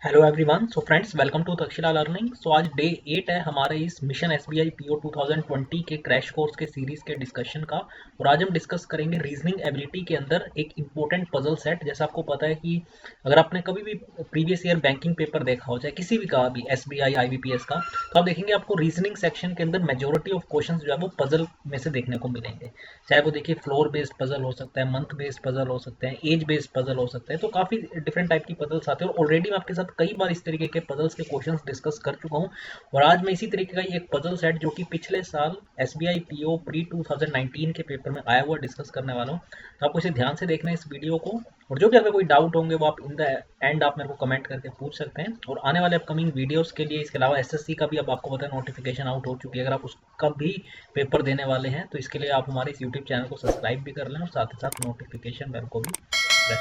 Hello everyone. So friends, welcome to Takshashila learning. सो आज day 8 है हमारे इस मिशन एसबीआई पीओ 2020 के क्रैश कोर्स के सीरीज के डिस्कशन का। और आज हम डिस्कस करेंगे रीजनिंग एबिलिटी के अंदर एक इंपॉर्टेंट पजल सेट। जैसा आपको पता है कि अगर आपने कभी भी प्रीवियस ईयर बैंकिंग पेपर देखा हो, चाहे किसी भी का भी एसबीआई आईबीपीएस का, तो आप देखेंगे आपको रीजनिंग सेक्शन के अंदर मेजोरिटी ऑफ क्वेश्चन जो है वो पजल में से देखने को मिलेंगे। चाहे वो देखिए फ्लोर बेस्ड पजल हो सकता है, मंथ बेस्ड पजल हो सकते हैं, एज बेस्ड पजल हो सकते हैं। तो काफ़ी डिफरेंट टाइप की पजल्स आते हैं और ऑलरेडी मैं आपके साथ कई बार इस तरीके के पजल्स के क्वेश्चंस डिस्कस कर चुका हूं। और आज मैं इसी तरीके का एक पजल सेट जो कि पिछले साल एसबीआई पीओ प्री 2019 के पेपर में आया हुआ डिस्कस करने वाला हूँ। तो आपको इसे ध्यान से देखना है इस वीडियो को। और जो भी अगर कोई डाउट होंगे वो आप इन द एंड आप मेरे को कमेंट करके पूछ सकते हैं। और आने वाले अपकमिंग वीडियोस के लिए, इसके अलावा एसएससी का भी अब आपको पता है नोटिफिकेशन आउट हो चुकी है, अगर आप उसका भी पेपर देने वाले हैं तो इसके लिए आप हमारे इस यूट्यूब चैनल को सब्सक्राइब भी कर लें और साथ ही साथ नोटिफिकेशन बेल को भी प्रेस कर लें।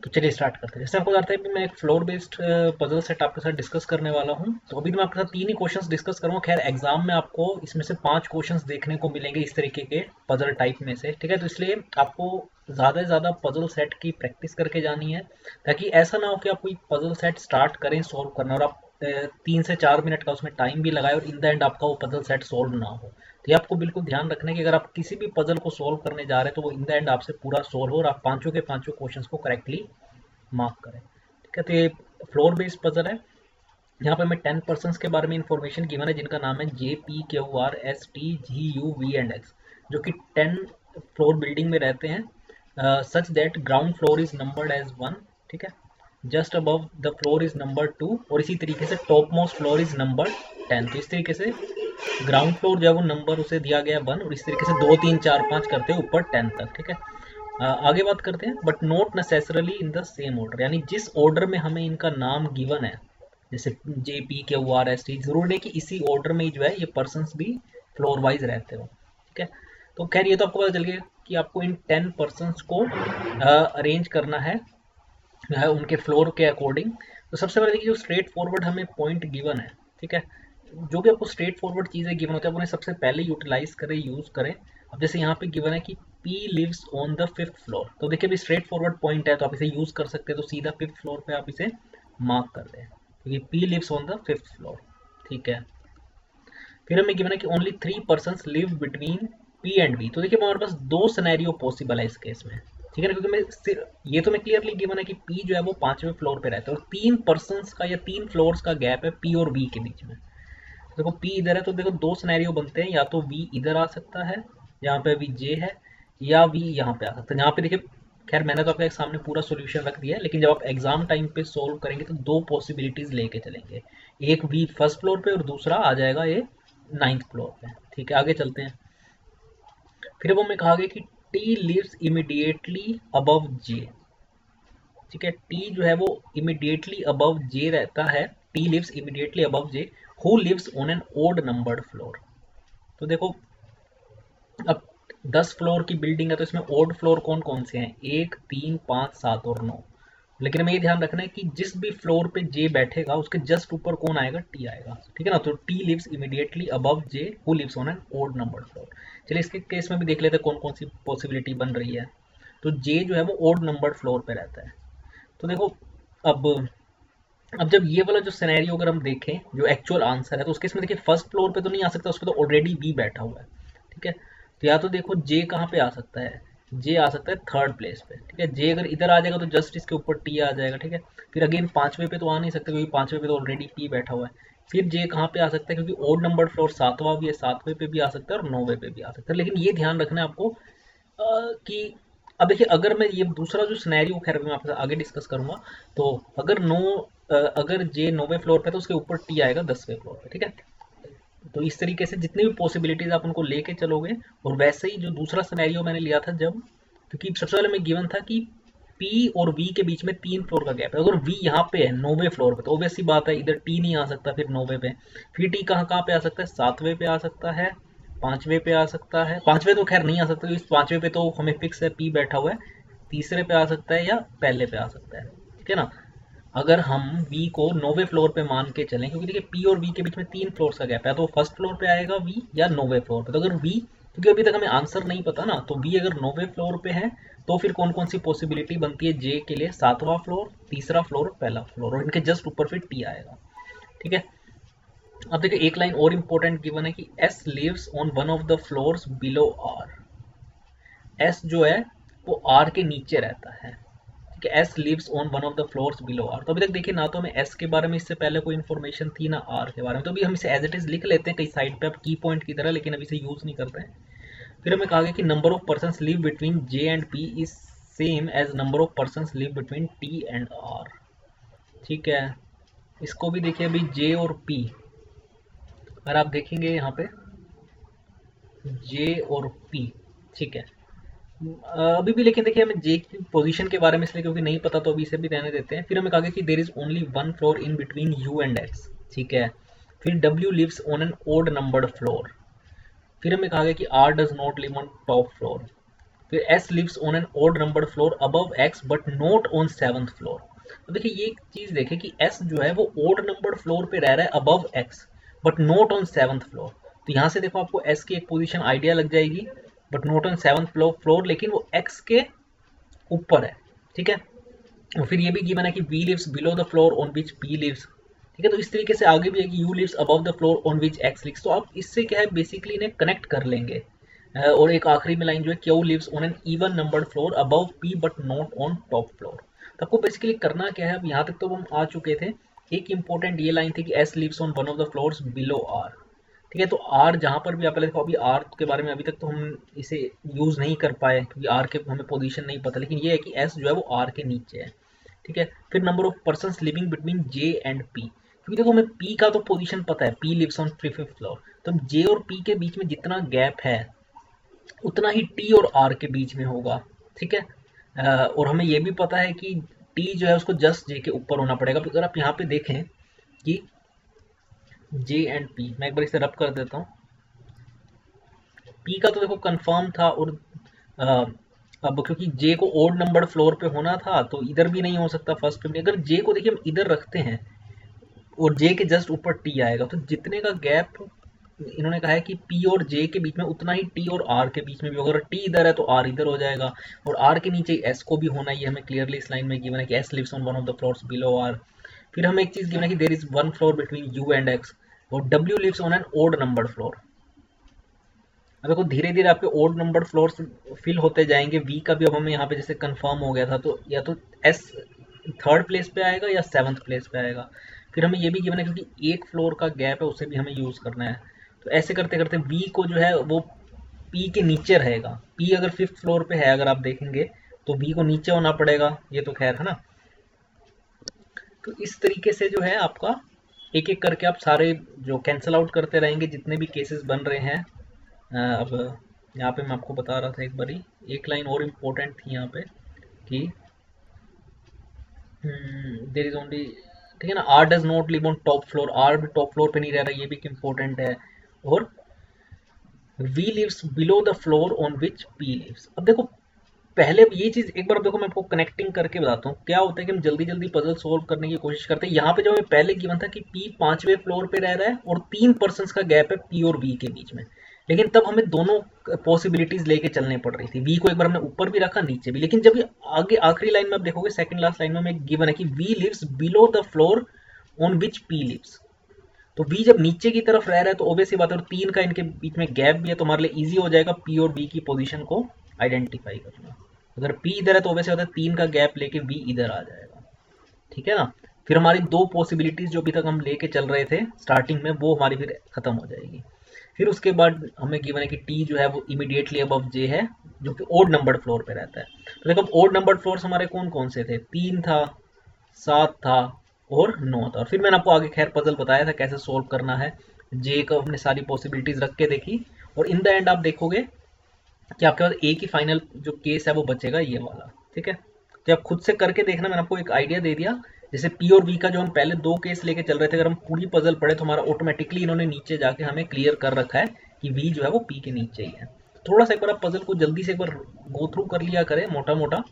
तो चलिए स्टार्ट करते हैं। जैसे आपको जानते हैं कि मैं एक फ्लोर बेस्ड पजल सेट आपके साथ डिस्कस करने वाला हूं। तो अभी तो मैं आपके साथ तीन ही क्वेश्चंस डिस्कस करूंगा। खैर एग्जाम में आपको इसमें से 5 क्वेश्चंस देखने को मिलेंगे इस तरीके के पजल टाइप में से, ठीक है। तो इसलिए आपको ज़्यादा से ज़्यादा पजल सेट की प्रैक्टिस करके जानी है, ताकि ऐसा ना हो कि आप कोई पजल सेट स्टार्ट करें सॉल्व करना और आप 3 से 4 मिनट का उसमें टाइम भी लगाए और इन द एंड आपका वो पजल सेट सॉल्व ना हो। तो ये आपको बिल्कुल ध्यान रखना है कि अगर आप किसी भी पजल को सॉल्व करने जा रहे हैं तो वो इन द एंड आपसे पूरा सॉल्व हो और आप पांचों के पांचों क्वेश्चंस को करेक्टली मार्क करें, ठीक है। तो ये फ्लोर बेस्ड पजल है। यहाँ पे मैं 10 पर्सन के बारे में इंफॉर्मेशन गिवन है जिनका नाम है JPQRSTGUV एंड एक्स, जो कि 10 फ्लोर बिल्डिंग में रहते हैं। Such that ground floor is numbered as 1, ठीक है। Just above the floor is number 2 और इसी तरीके से top most floor is number 10। तो इस तरीके से ग्राउंड फ्लोर जो है वो नंबर उसे दिया गया 1 और इस तरीके से 2 3 4 5 करते हैं ऊपर 10 तक, ठीक है। आगे बात करते हैं, but not necessarily in the same order, यानी जिस ऑर्डर में हमें इनका नाम गिवन है, जैसे JPQRST, जरूर नहीं कि इसी ऑर्डर में ही जो है ये पर्सन भी फ्लोर वाइज रहते हो, ठीक है। तो खैर ये तो आपको पता चल गया कि आपको इन 10 पर्सन को अरेंज करना है उनके फ्लोर के अकॉर्डिंग। तो सबसे पहले देखिए जो स्ट्रेट फॉरवर्ड हमें पॉइंट गिवन है, ठीक है। जो भी आपको स्ट्रेट फॉरवर्ड चीज़ें गिवन होती है आप उन्हें सबसे पहले यूटिलाइज करें, यूज करें। अब जैसे यहाँ पे गिवन है कि P lives on the 5th floor, तो देखिए अभी स्ट्रेट फॉरवर्ड पॉइंट है तो आप इसे यूज कर सकते हैं। तो सीधा 5th फ्लोर पे आप इसे मार्क कर दें क्योंकि P lives on the 5th floor, ठीक है। फिर हमें गिवन है कि only 3 person live between P and B। तो देखिए हमारे पास दो सिनेरियो पॉसिबल है इस केस में, ठीक है ना, क्योंकि ये तो मैं क्लियरली गिवन है कि P जो है वो 5वें फ्लोर पे रहता है और 3 पर्सन का या 3 फ्लोर्स का गैप है P और V के बीच में। देखो P इधर है तो देखो दो सिनेरियो बनते हैं, या तो V इधर आ सकता है जहाँ पे अभी J है, या V यहाँ पे आ सकता है जहाँ पे देखिए। खैर मैंने तो आपके सामने पूरा सॉल्यूशन रख दिया है, लेकिन जब आप एग्जाम टाइम पे सोल्व करेंगे तो दो पॉसिबिलिटीज लेके चलेंगे। एक V फर्स्ट फ्लोर पे और दूसरा आ जाएगा ये 9th फ्लोर पे, ठीक है। आगे चलते हैं। फिर वो में कहा गया कि T lives immediately above J, ठीक है। T जो है वो इमीडिएटली अबव J रहता है। T lives immediately above J who lives on an odd numbered floor. तो देखो अब 10 फ्लोर की बिल्डिंग है तो इसमें ओड फ्लोर कौन कौन से हैं, 1 3 5 7 और 9। लेकिन हमें ये ध्यान रखना है कि जिस भी फ्लोर पे जे बैठेगा उसके जस्ट ऊपर कौन आएगा, टी आएगा, ठीक है ना। तो T lives immediately above J who lives on an odd number floor. चलिए इसके केस में भी देख लेते हैं कौन कौन सी पॉसिबिलिटी बन रही है। तो जे जो है वो ओड नंबर फ्लोर पे रहता है। तो देखो अब अब जब ये वाला जो सिनेरियो अगर हम देखें जो एक्चुअल आंसर है, तो उसके इसमें देखिए फर्स्ट फ्लोर पे तो नहीं आ सकता, उस पर तो ऑलरेडी बी बैठा हुआ है, ठीक है। तो या तो देखो जे कहाँ पे आ सकता है, जे आ सकता है थर्ड प्लेस पे, ठीक है। जे अगर इधर आ जाएगा तो जस्ट इसके ऊपर टी आ जाएगा, ठीक है। फिर अगेन पांचवे पे तो आ नहीं सकता क्योंकि पांचवे पे तो ऑलरेडी पी बैठा हुआ है। फिर जे कहाँ पे आ सकता है, क्योंकि ओड नंबर फ्लोर सातवां भी है, सातवें पे भी आ सकता है और नौवे पे भी आ सकता है। लेकिन ये ध्यान रखना है आपको कि अब देखिए अगर मैं ये दूसरा जो सिनेरियो, खैर मैं आपके साथ आगे डिस्कस करूंगा। तो अगर अगर जे 9वें फ्लोर पे तो उसके ऊपर टी आएगा 10वें फ्लोर पे, ठीक है। तो इस तरीके से जितनी भी पॉसिबिलिटीज आप उनको लेके चलोगे। और वैसे ही जो दूसरा सिनेरियो मैंने लिया था जब, क्योंकि सबसे पहले मैं गिवन था कि पी और वी के बीच में 3 फ्लोर का गैप है, अगर वी यहाँ पे है 9वें फ्लोर पे तो ऑब्वियस सी बात है इधर टी नहीं आ सकता फिर 9वें पे। फिर टी कहाँ कहाँ पे आ सकता है, 7वें पे आ सकता है, 5वें पे आ सकता है। 5वें तो खैर नहीं आ सकता क्योंकि 5वें पे तो हमें फिक्स है पी बैठा हुआ है। तीसरे पे आ सकता है या पहले पे आ सकता है, ठीक है ना। अगर हम वी को 9वें फ्लोर पे मान के चलें, क्योंकि देखिए पी और वी के बीच में 3 फ्लोर्स का गैप है, तो फर्स्ट फ्लोर पे आएगा वी या 9वें फ्लोर पे। तो अगर वी क्योंकि अभी तक हमें आंसर नहीं पता ना। तो बी अगर 9वें फ्लोर पे है तो फिर कौन कौन सी पॉसिबिलिटी बनती है जे के लिए, 7वां फ्लोर, तीसरा फ्लोर, पहला फ्लोर, और इनके जस्ट ऊपर फिर टी आएगा। ठीक है, अब देखिए एक लाइन और इंपॉर्टेंट गिवन है कि S lives on one of the floors below R. S जो है वो आर के नीचे रहता है। ठीक है, S lives on one of the floors below R. तो अभी तक देखिए ना तो हमें एस के बारे में इससे पहले कोई इन्फॉर्मेशन थी ना आर के बारे में, तो अभी हम इसे एज इट इज लिख लेते हैं कई साइड पे अब की पॉइंट की तरह, लेकिन अभी इसे यूज नहीं करते हैं। फिर हमें कहा गया कि number of person live between J and P is same as number of person live between T and R. ठीक है, इसको भी देखिए अभी जे और पी, अगर आप देखेंगे यहाँ पे जे और पी, ठीक है, अभी भी लेकिन देखिए हमें जे की पोजीशन के बारे में इसलिए क्योंकि नहीं पता तो अभी इसे भी रहने देते हैं। फिर हमें कहा गया कि there is only one floor in between U and X. ठीक है, फिर W lives on an odd numbered floor. फिर हमें कहा गया कि R does not live on top floor. फिर S lives on an odd numbered floor above X but not on 7th floor. तो देखिए ये चीज देखें कि एस जो है वो ओड नंबर्ड फ्लोर पे रह रहा है above X but not on 7th floor. तो यहाँ से देखो आपको एस की एक पोजीशन आइडिया लग जाएगी, but not on 7th floor, लेकिन वो एक्स के ऊपर है। ठीक है, और फिर ये भी गिवन है कि V lives below the floor on which P lives. ठीक है, तो इस तरीके से आगे भी है कि U lives above the floor on which X lives. तो आप इससे क्या है बेसिकली इन्हें कनेक्ट कर लेंगे। और एक आखिरी में लाइन जो है Q lives on an even numbered floor above P but not on top floor. तो आपको बेसिकली करना क्या है, अब यहाँ तक तो हम आ चुके थे। एक इंपॉर्टेंट ये लाइन थी कि S lives on one of the floors below R. ठीक है, तो आर जहाँ पर भी आप पहले देखो, अभी आर के बारे में अभी तक तो हम इसे यूज नहीं कर पाए क्योंकि आर के हमें पोजीशन नहीं पता, लेकिन ये है कि एस जो है वो आर के नीचे है। ठीक है, फिर number of person living between J and P, क्योंकि देखो हमें पी का तो पोजीशन पता है, P lives on 5th floor. तो जे और पी के बीच में जितना गैप है उतना ही टी और आर के बीच में होगा। ठीक है, और हमें यह भी पता है कि टी जो है उसको जस्ट जे के ऊपर होना पड़ेगा। तो अगर आप यहाँ पे देखें कि जे एंड पी, मैं एक बार इसे रब कर देता हूँ। पी का तो देखो कंफर्म था, और अब क्योंकि जे को ओड नंबर फ्लोर पे होना था तो इधर भी नहीं हो सकता फर्स्ट पे भी। अगर जे को देखिए हम इधर रखते हैं और जे के जस्ट ऊपर टी आएगा, तो जितने का गैप इन्होंने कहा है कि पी और जे के बीच में उतना ही टी और आर के बीच में भी होगा। अगर टी इधर है तो आर इधर हो जाएगा, और आर के नीचे एस को भी होना ही हमें क्लियरली इस लाइन में गिवन है कि S lives on one of the floors below R. फिर हमें एक चीज गिवन है कि there is one floor between U and X, और W lives on an odd number floor. अब देखो धीरे धीरे आपके ओड नंबर फ्लोर्स फिल होते जाएंगे। वी का भी अब हमें यहाँ पे जैसे कंफर्म हो गया था, तो या तो एस 3rd प्लेस पे आएगा या 7th प्लेस पे आएगा। फिर हमें ये भी गिवन है क्योंकि एक फ्लोर का गैप है उसे भी हमें यूज करना है। तो ऐसे करते करते वी को जो है वो पी के नीचे रहेगा। पी अगर 5th फ्लोर पे है अगर आप देखेंगे तो वी को नीचे होना पड़ेगा, ये तो खैर है ना। तो इस तरीके से जो है आपका एक एक करके आप सारे जो कैंसिल आउट करते रहेंगे जितने भी केसेस बन रहे हैं। अब यहाँ पे मैं आपको बता रहा था एक बारी, एक लाइन और इम्पोर्टेंट थी यहाँ पे कि देर इज ओनली, ठीक है ना, R does not live on top floor. R भी टॉप फ्लोर पे नहीं रह रहा, ये भी इम्पोर्टेंट है। और V lives below the floor on which P lives. अब देखो पहले ये चीज एक बार देखो मैं आपको कनेक्टिंग करके बताता हूँ क्या होता है कि हम जल्दी जल्दी पजल सोल्व करने की कोशिश करते हैं। यहाँ पे जो हमें पहले गिवन था कि पी 5वें फ्लोर पे रह रहा है और 3 पर्सन का गैप है पी और वी के बीच में, लेकिन तब हमें दोनों पॉसिबिलिटीज लेके चलने पड़ रही थी। वी को एक बार हमने ऊपर भी रखा नीचे भी, लेकिन जब ये आगे आखिरी लाइन में आप देखोगे सेकंड लास्ट लाइन में हमें गिवन है कि V lives below the floor on which P lives. तो वी जब नीचे की तरफ रह रहा है तो ऑब्वियसली बात है, और 3 का इनके बीच में गैप भी है, तो हमारे लिए ईजी हो जाएगा पी और वी की पोजिशन को आइडेंटिफाई करना। अगर P इधर है तो वैसे होता है 3 का गैप लेके V इधर आ जाएगा। ठीक है ना, फिर हमारी दो पॉसिबिलिटीज जो अभी तक हम लेके चल रहे थे स्टार्टिंग में वो हमारी फिर खत्म हो जाएगी। फिर उसके बाद हमें गिवन है कि T जो है वो इमीडिएटली अबव J है जो कि ओड नंबर्ड फ्लोर पे रहता है। तो देखो ओड नंबर्ड फ्लोर्स हमारे कौन कौन से थे, 3 था, 7 था और 9 था। और फिर मैंने आपको आगे खैर पजल बताया था कैसे सोल्व करना है। J का हमने सारी पॉसिबिलिटीज रख के देखी, और इन द एंड आप देखोगे कि आपके पास एक ही फाइनल जो केस है वो बचेगा, ये वाला। ठीक है, तो आप खुद से करके देखना, मैंने आपको एक आइडिया दे दिया। जैसे पी और वी का जो हम पहले 2 केस लेके चल रहे थे, अगर हम पूरी पजल पढ़े तो हमारा ऑटोमेटिकली इन्होंने नीचे जाके हमें क्लियर कर रखा है कि वी जो है वो पी के नीचे ही है। थोड़ा सा एक बार आप पजल को जल्दी से एक बार गो थ्रू कर लिया करें मोटा मोटा,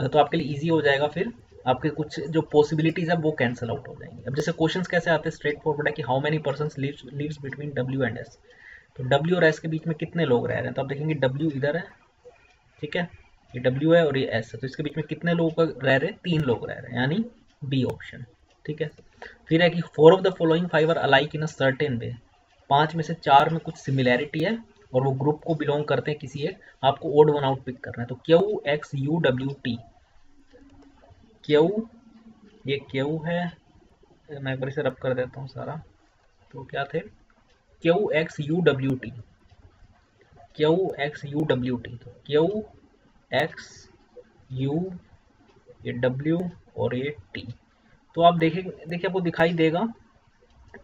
तो आपके लिए ईजी हो जाएगा। फिर आपके कुछ जो पॉसिबिलिटीज है वो कैंसिल आउट हो जाएंगे। अब जैसे क्वेश्चंस कैसे आते हैं, स्ट्रेट फॉरवर्ड है कि how many person lives between W and S. तो W और S के बीच में कितने लोग रह रहे हैं, तो आप देखेंगे W इधर है, ठीक है, ये W है और ये S है, तो इसके बीच में कितने लोग रह रहे हैं, 3 लोग रह रहे हैं, यानी बी ऑप्शन, ठीक है। फिर है कि 4 of the following 5 are alike in a certain way, 5 में से 4 में कुछ सिमिलैरिटी है और वो ग्रुप को बिलोंग करते हैं किसी एक, आपको ओड वन आउट पिक करना है। तो Q x U W T, Q, ये क्यू है, मैं एक बार इसे रब कर देता हूँ सारा, तो क्या थे, Q x U W T, Q x U W T, तो क्यू एक्स यू, ये डब्ल्यू और ये टी। तो आप देखिए आपको दिखाई देगा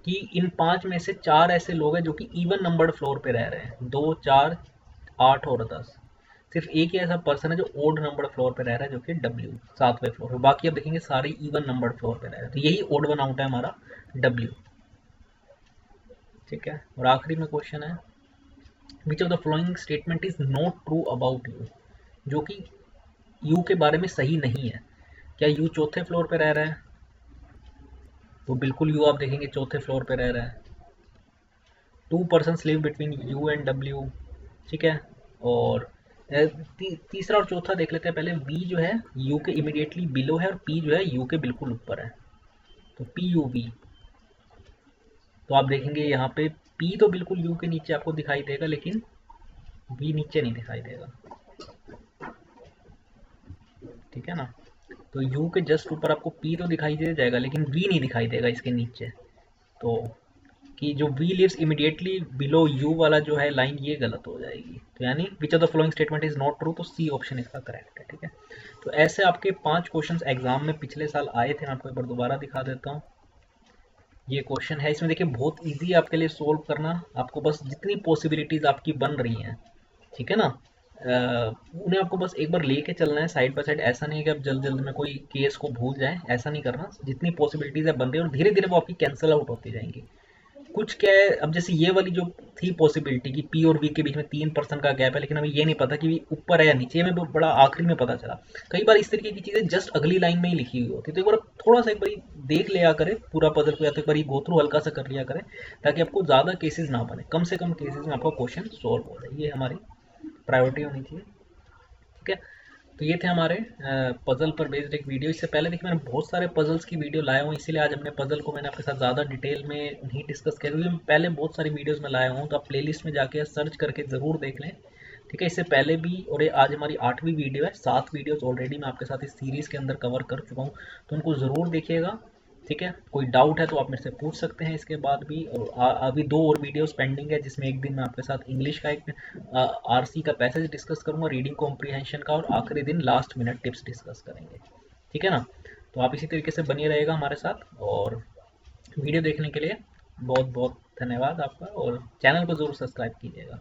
कि इन 5 में से 4 ऐसे लोग हैं जो कि इवन नंबर्ड फ्लोर पे रह रहे हैं, 2 4 8 और 10। सिर्फ एक ही ऐसा पर्सन है जो ओड नंबर फ्लोर पे रह रहा है, जो कि W 7वें फ्लोर पे, बाकी आप देखेंगे सारे इवन नंबर फ्लोर पे रह रहे हैं, तो यही ओड वन आउट है हमारा W, ठीक है। और आखिरी में क्वेश्चन है, which of the following statement is not true about you, जो कि यू के बारे में सही नहीं है। क्या यू चौथे फ्लोर पे रह रहा है, तो बिल्कुल यू आप देखेंगे चौथे फ्लोर पे रह रहा है। 2 persons live between U and W, ठीक है। और तीसरा और चौथा देख लेते हैं पहले। V जो है U के इमीडिएटली बिलो है और P जो है U के बिल्कुल ऊपर है, तो PUV, तो आप देखेंगे यहाँ पे P तो बिल्कुल U के नीचे आपको दिखाई देगा, लेकिन V नीचे नहीं दिखाई देगा, ठीक है ना। तो U के जस्ट ऊपर आपको P तो दिखाई दे जाएगा, लेकिन V नहीं दिखाई देगा इसके नीचे। तो कि जो V lives immediately below U वाला जो है लाइन, ये गलत हो जाएगी। तो यानी which of the following statement is not true, तो C ऑप्शन इसका करेक्ट है, ठीक है। तो ऐसे आपके 5 क्वेश्चंस एग्जाम में पिछले साल आए थे, मैं आपको एक बार दोबारा दिखा देता हूँ। ये क्वेश्चन है, इसमें देखिए बहुत इजी है आपके लिए सोल्व करना, आपको बस जितनी पॉसिबिलिटीज आपकी बन रही हैं, ठीक है ना, उन्हें आपको बस एक बार लेके चलना है साइड बाय साइड। ऐसा नहीं है कि आप जल्द जल्द में कोई केस को भूल जाएं, ऐसा नहीं करना। जितनी पॉसिबिलिटीज है बन रही है और धीरे धीरे वो आपकी कैंसिल आउट होती जाएंगी। कुछ क्या है, अब जैसे ये वाली जो थी पॉसिबिलिटी कि P और V के बीच में 3% का गैप है, लेकिन हमें ये नहीं पता कि ऊपर है या नीचे, में बड़ा आखिरी में पता चला। कई बार इस तरीके की चीज़ें जस्ट अगली लाइन में ही लिखी हुई होती है, तो एक बार थोड़ा सा एक बार देख लिया करें पूरा पजल को, या तो एक बार गो थ्रू हल्का सा कर लिया करें, ताकि आपको ज़्यादा केसेस ना बने, कम से कम केसेस में आपका क्वेश्चन सॉल्व हो जाए। ये हमारी प्रायोरिटी होनी चाहिए, ठीक है। तो ये थे हमारे पजल पर बेस्ड एक वीडियो। इससे पहले देखिए मैंने बहुत सारे पजल्स की वीडियो लाया हूँ, इसीलिए आज अपने पजल को मैंने आपके साथ ज़्यादा डिटेल में नहीं डिस्कस किया, क्योंकि मैं पहले बहुत सारी वीडियोस में लाया हूँ, तो आप प्लेलिस्ट में जाके सर्च करके ज़रूर देख लें, ठीक है। इससे पहले भी, और ये आज हमारी 8वीं वीडियो है, 7 वीडियोज़ ऑलरेडी मैं आपके साथ इस सीरीज़ के अंदर कवर कर चुका हूँ, तो उनको ज़रूर देखिएगा, ठीक है। कोई डाउट है तो आप मेरे से पूछ सकते हैं इसके बाद भी। और अभी 2 और वीडियोस पेंडिंग है, जिसमें एक दिन मैं आपके साथ इंग्लिश का एक RC का पैसेज डिस्कस करूंगा, रीडिंग कॉम्प्रीहेंशन का, और आखिरी दिन लास्ट मिनट टिप्स डिस्कस करेंगे, ठीक है ना। तो आप इसी तरीके से बने रहेगा हमारे साथ, और वीडियो देखने के लिए बहुत बहुत धन्यवाद आपका, और चैनल को ज़रूर सब्सक्राइब कीजिएगा।